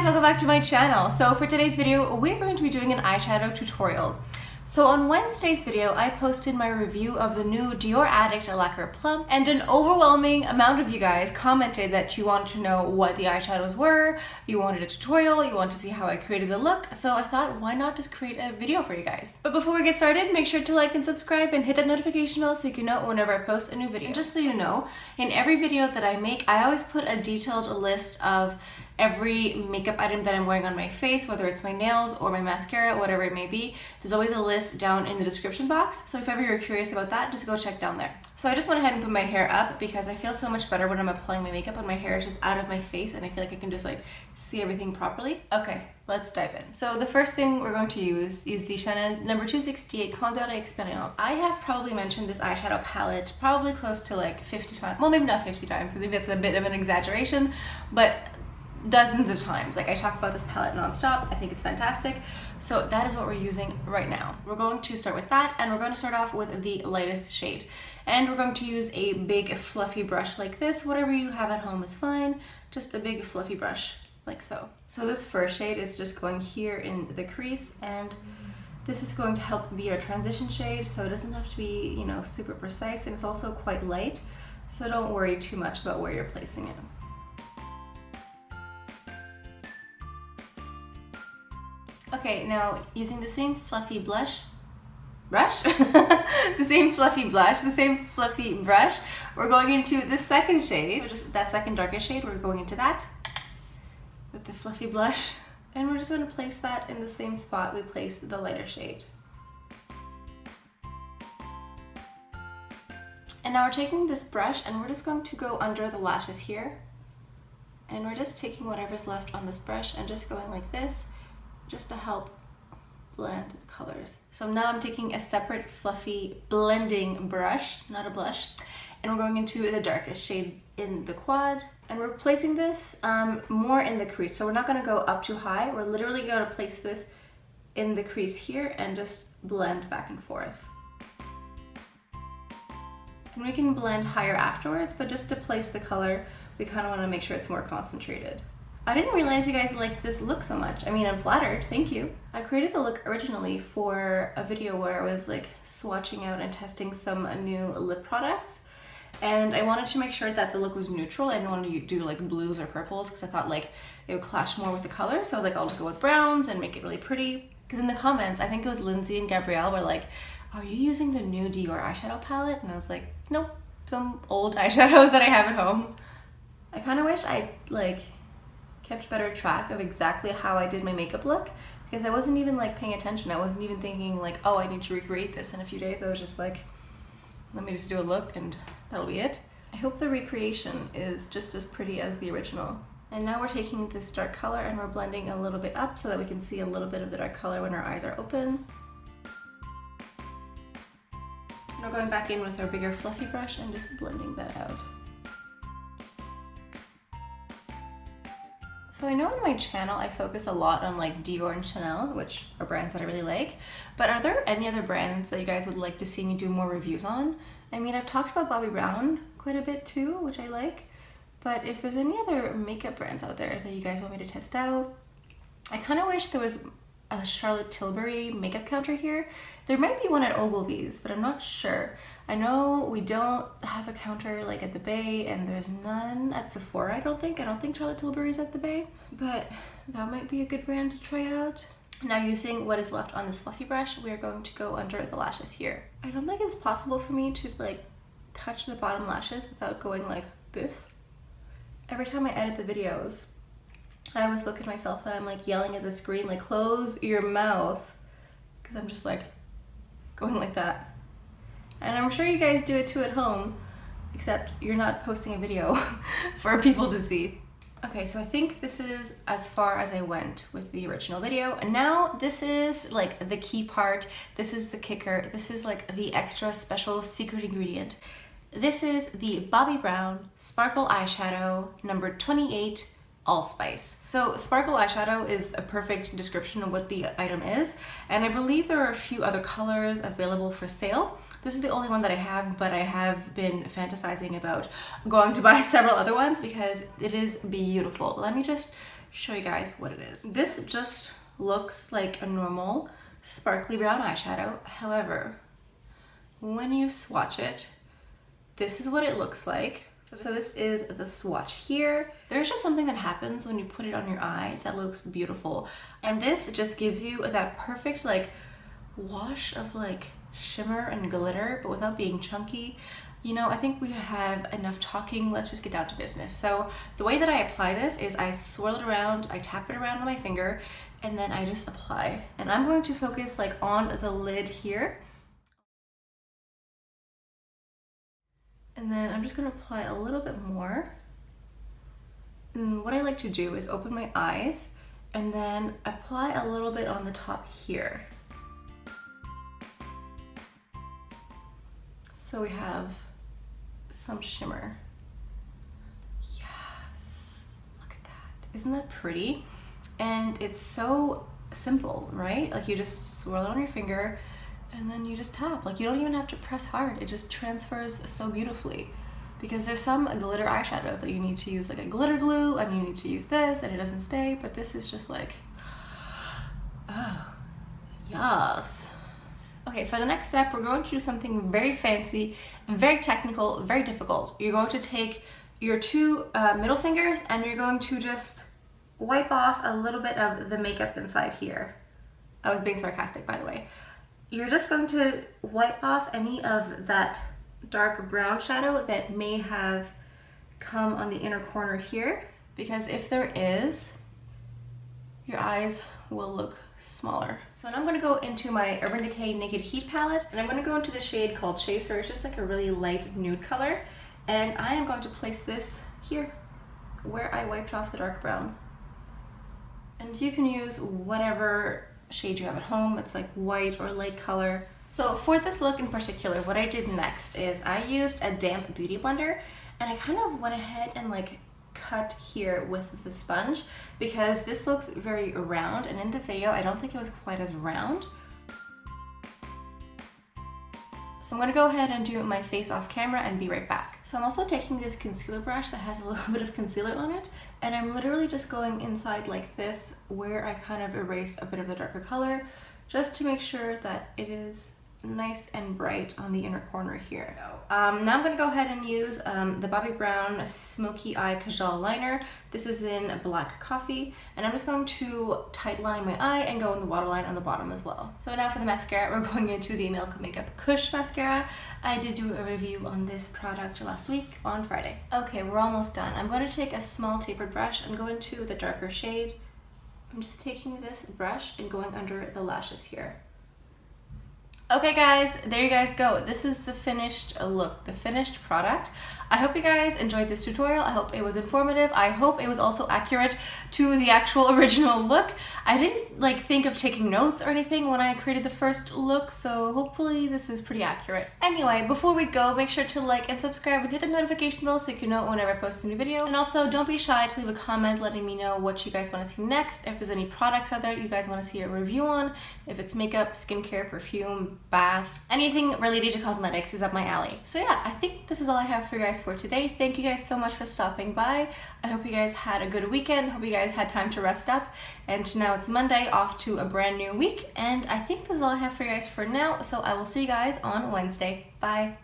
welcome back to my channel. So for today's video, we're going to be doing an eyeshadow tutorial. So on Wednesday's video, I posted my review of the new Dior Addict Lacquer Plump, and an overwhelming amount of you guys commented that you wanted to know what the eyeshadows were, you wanted a tutorial, you wanted to see how I created the look, so I thought why not just create a video for you guys. But before we get started, make sure to like and subscribe and hit that notification bell so you can know whenever I post a new video. And just so you know, in every video that I make, I always put a detailed list of every makeup item that I'm wearing on my face, whether it's my nails or my mascara, whatever it may be. There's always a list down in the description box, so if ever you're curious about that, just go check down there. So I just went ahead and put my hair up because I feel so much better when I'm applying my makeup when my hair is just out of my face and I feel like I can just like see everything properly. Okay, let's dive in. So the first thing we're going to use is the Chanel number 268 Candeur Expérience. I have probably mentioned this eyeshadow palette probably close to like 50 times. Well, maybe not 50 times, I think that's a bit of an exaggeration, but dozens of times. Like, I talk about this palette non-stop. I think it's fantastic. So that is what we're using right now. We're going to start with that, and we're going to start off with the lightest shade. And we're going to use a big fluffy brush like this. Whatever you have at home is fine. Just a big fluffy brush like so. So this first shade is just going here in the crease, and this is going to help be our transition shade, so it doesn't have to be, you know, super precise, and it's also quite light. So don't worry too much about where you're placing it. Okay, now using the same fluffy brush, the same fluffy brush, we're going into the second shade. So just that second darkest shade, we're going into that with the fluffy blush, and we're just going to place that in the same spot we placed the lighter shade. And now we're taking this brush and we're just going to go under the lashes here, and we're just taking whatever's left on this brush and just going like this, just to help blend the colors. So now I'm taking a separate fluffy blending brush, not a blush, and we're going into the darkest shade in the quad, and we're placing this more in the crease. So we're not going to go up too high. We're literally going to place this in the crease here and just blend back and forth. And we can blend higher afterwards, but just to place the color, we kind of want to make sure it's more concentrated. I didn't realize you guys liked this look so much. I mean, I'm flattered, thank you. I created the look originally for a video where I was like swatching out and testing some new lip products. And I wanted to make sure that the look was neutral. I didn't want to do like blues or purples because I thought like it would clash more with the color. So I was like, I'll just go with browns and make it really pretty. Because in the comments, I think it was Lindsay and Gabrielle were like, are you using the new Dior eyeshadow palette? And I was like, nope, some old eyeshadows that I have at home. I kind of wish I like kept better track of exactly how I did my makeup look, because I wasn't even like paying attention. I wasn't even thinking like, oh, I need to recreate this in a few days. I was just like, let me just do a look and that'll be it. I hope the recreation is just as pretty as the original. And now we're taking this dark color and we're blending a little bit up so that we can see a little bit of the dark color when our eyes are open. And we're going back in with our bigger fluffy brush and just blending that out. So I know on my channel I focus a lot on like Dior and Chanel, which are brands that I really like, but are there any other brands that you guys would like to see me do more reviews on? I mean, I've talked about Bobbi Brown quite a bit too, which I like, but if there's any other makeup brands out there that you guys want me to test out, I kind of wish there was a Charlotte Tilbury makeup counter here. There might be one at Ogilvy's, but I'm not sure. I know we don't have a counter like at the Bay, and there's none at Sephora, I don't think. I don't think Charlotte Tilbury's at the Bay, but that might be a good brand to try out. Now, using what is left on this fluffy brush, we're going to go under the lashes here. I don't think it's possible for me to like touch the bottom lashes without going like this. Every time I edit the videos, I always look at myself and I'm like yelling at the screen like, close your mouth, because I'm just like going like that. And I'm sure you guys do it too at home, except you're not posting a video for people to see. Okay, so I think this is as far as I went with the original video, and now this is like the key part. This is the kicker. This is like the extra special secret ingredient. This is the Bobbi Brown Sparkle Eyeshadow number 28 Allspice. So sparkle eyeshadow is a perfect description of what the item is, and I believe there are a few other colors available for sale. This is the only one that I have, but I have been fantasizing about going to buy several other ones because it is beautiful. Let me just show you guys what it is. This just looks like a normal sparkly brown eyeshadow. However, when you swatch it, this is what it looks like. So this is the swatch here. There's just something that happens when you put it on your eye that looks beautiful. And this just gives you that perfect like wash of like shimmer and glitter, but without being chunky. You know, I think we have enough talking. Let's just get down to business. So the way that I apply this is I swirl it around, I tap it around on my finger, and then I just apply. And I'm going to focus like on the lid here. And then I'm just gonna apply a little bit more. And what I like to do is open my eyes and then apply a little bit on the top here. So we have some shimmer. Yes, look at that. Isn't that pretty? And it's so simple, right? Like you just swirl it on your finger and then you just tap. Like you don't even have to press hard. It just transfers so beautifully. Because there's some glitter eyeshadows that you need to use like a glitter glue and you need to use this and it doesn't stay, but this is just like, oh, yes. Okay, for the next step, we're going to do something very fancy, very technical, very difficult. You're going to take your two middle fingers and you're going to just wipe off a little bit of the makeup inside here. I was being sarcastic, by the way. You're just going to wipe off any of that dark brown shadow that may have come on the inner corner here, because if there is, your eyes will look smaller. So now I'm going to go into my Urban Decay Naked Heat palette, and I'm going to go into the shade called Chaser. It's just like a really light nude color, and I am going to place this here where I wiped off the dark brown. And you can use whatever shade you have at home. It's like white or light color. So for this look in particular, what I did next is I used a damp beauty blender, and I kind of went ahead and like cut here with the sponge because this looks very round, and in the video I don't think it was quite as round. So I'm going to go ahead and do my face off camera and be right back. So I'm also taking this concealer brush that has a little bit of concealer on it, and I'm literally just going inside like this where I kind of erased a bit of the darker color just to make sure that it is nice and bright on the inner corner here. Now I'm going to go ahead and use the Bobbi Brown Smokey Eye Kajal liner. This is in Black Coffee, and I'm just going to tight line my eye and go in the waterline on the bottom as well. So now for the mascara, we're going into the Milk Makeup Kush mascara. I did do a review on this product last week on Friday. Okay, we're almost done. I'm going to take a small tapered brush and go into the darker shade. I'm just taking this brush and going under the lashes here. Okay guys, there you guys go. This is the finished look, the finished product. I hope you guys enjoyed this tutorial. I hope it was informative. I hope it was also accurate to the actual original look. I didn't like think of taking notes or anything when I created the first look, so hopefully this is pretty accurate. Anyway, before we go, make sure to like and subscribe and hit the notification bell so you can know whenever I post a new video. And also don't be shy to leave a comment letting me know what you guys want to see next, if there's any products out there you guys want to see a review on, if it's makeup, skincare, perfume, bath, anything related to cosmetics is up my alley. So yeah, I think this is all I have for you guys for today. Thank you guys so much for stopping by. I hope you guys had a good weekend. Hope you guys had time to rest up. And now it's Monday, off to a brand new week. And I think this is all I have for you guys for now. So I will see you guys on Wednesday. Bye.